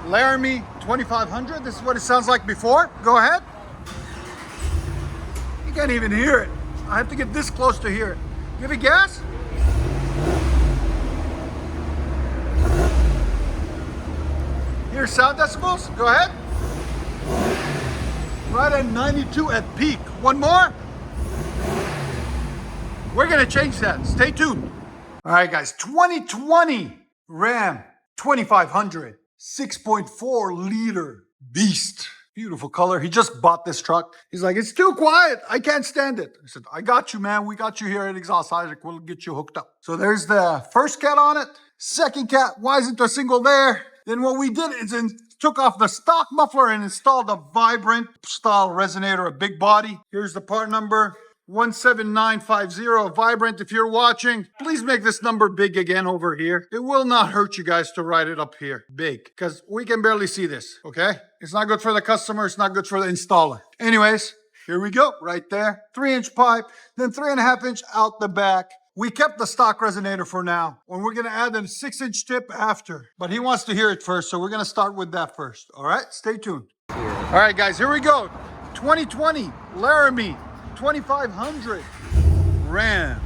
Laramie 2500. This is what it sounds like before. Go ahead. You can't even hear it. I have to get this close to hear it. Give it gas. Here's sound decibels. Go ahead. Right at 92 at peak. One more. We're gonna change that. Stay tuned. All right, guys. 2020 Ram 2500 6.4 liter beast. Beautiful color. He just bought this truck. He's like, it's too quiet. I can't stand it. I said, I got you, man. We got you here at Exhaust Isaac. We'll get you hooked up. So there's the first cat on it. Second cat. Why isn't there a single there? Then what we did is took off the stock muffler and installed a Vibrant style resonator, a big body. Here's the part number. 17950 Vibrant. If you're watching, please make this number big again over here. It will not hurt you guys to write it up here big, because we can barely see this, okay? It's not good for the customer. It's not good for the installer. Anyways, here we go, right there. 3-inch pipe, then 3.5-inch out the back. We kept the stock resonator for now, and we're gonna add a 6-inch tip after, but he wants to hear it first, so we're gonna start with that first, all right? Stay tuned. All right, guys, here we go. 2020 Laramie 2500 Ram.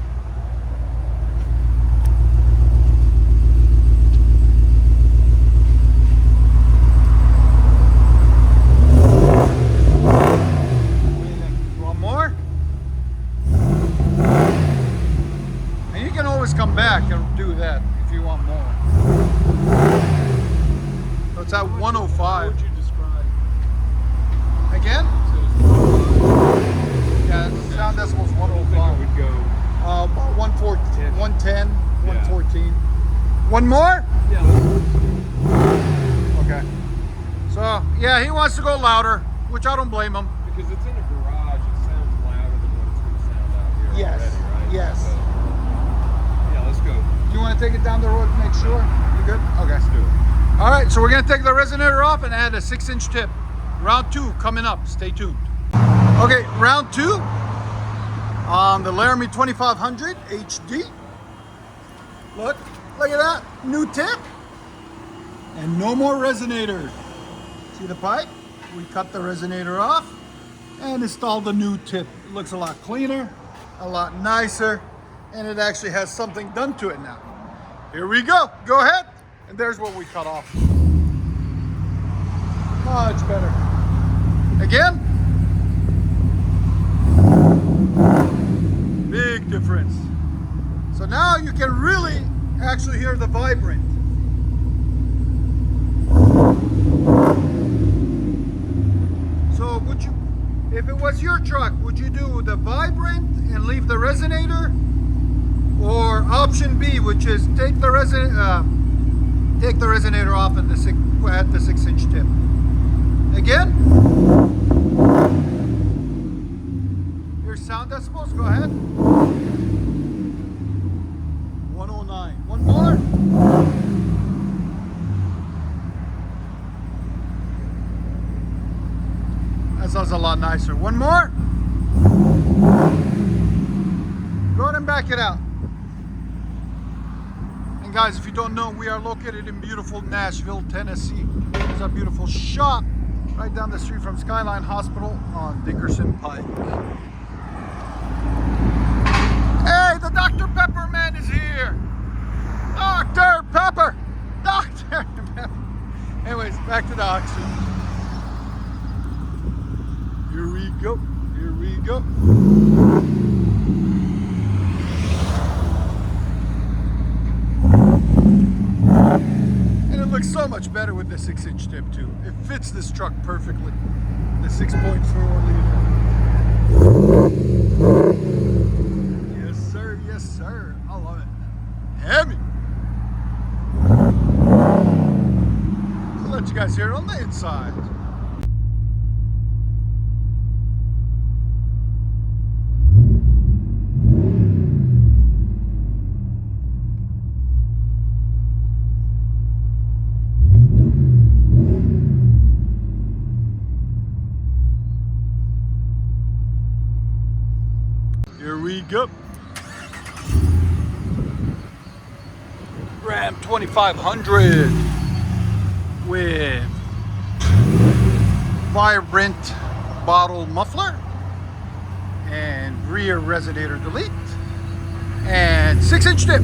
Want more? And you can always come back and do that if you want more. So it's at 105. How would you describe? Again? Yeah, sound decibels 105. Would go about 110, 114. One more? Yeah. Okay. So, yeah, he wants to go louder, which I don't blame him. Because it's in a garage, it sounds louder than what it's going to sound out here. Yes. Already, right? Yes. So, yeah, let's go. You want to take it down the road to make sure? You good? Okay. Let's do it. All right, so we're going to take the resonator off and add a 6-inch tip. Round 2 coming up. Stay tuned. Okay, round 2 on the Laramie 2500 HD. Look at that, new tip. And no more resonator. See the pipe? We cut the resonator off and installed the new tip. It looks a lot cleaner, a lot nicer, and it actually has something done to it now. Here we go, go ahead. And there's what we cut off. Much better. Again. Big difference. So now you can really actually hear the Vibrant. So would you, if it was your truck, would you do the Vibrant and leave the resonator? Or option B, which is take the resonator off and add the 6-inch tip. Again. Sound decibels, go ahead. 109. One more. That sounds a lot nicer. One more. Go ahead and back it out. And guys, if you don't know, we are located in beautiful Nashville, Tennessee. There's our beautiful shop right down the street from Skyline Hospital on Dickerson Pike. Hey, the Dr. Pepper man is here. Dr. Pepper. Dr. Pepper. Anyways, back to the oxygen. Here we go. Here we go. And it looks so much better with the 6-inch tip too. It fits this truck perfectly. The 6.4 liter. Yes, sir. I love it. Hemi. I'll let you guys hear it on the inside. Here we go. Ram 2500 with vibrant bottle muffler, and rear resonator delete, and 6-inch dip.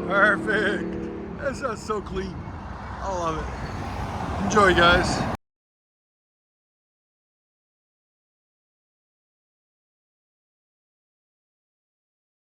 Perfect. That sounds so clean. I love it. Enjoy, guys.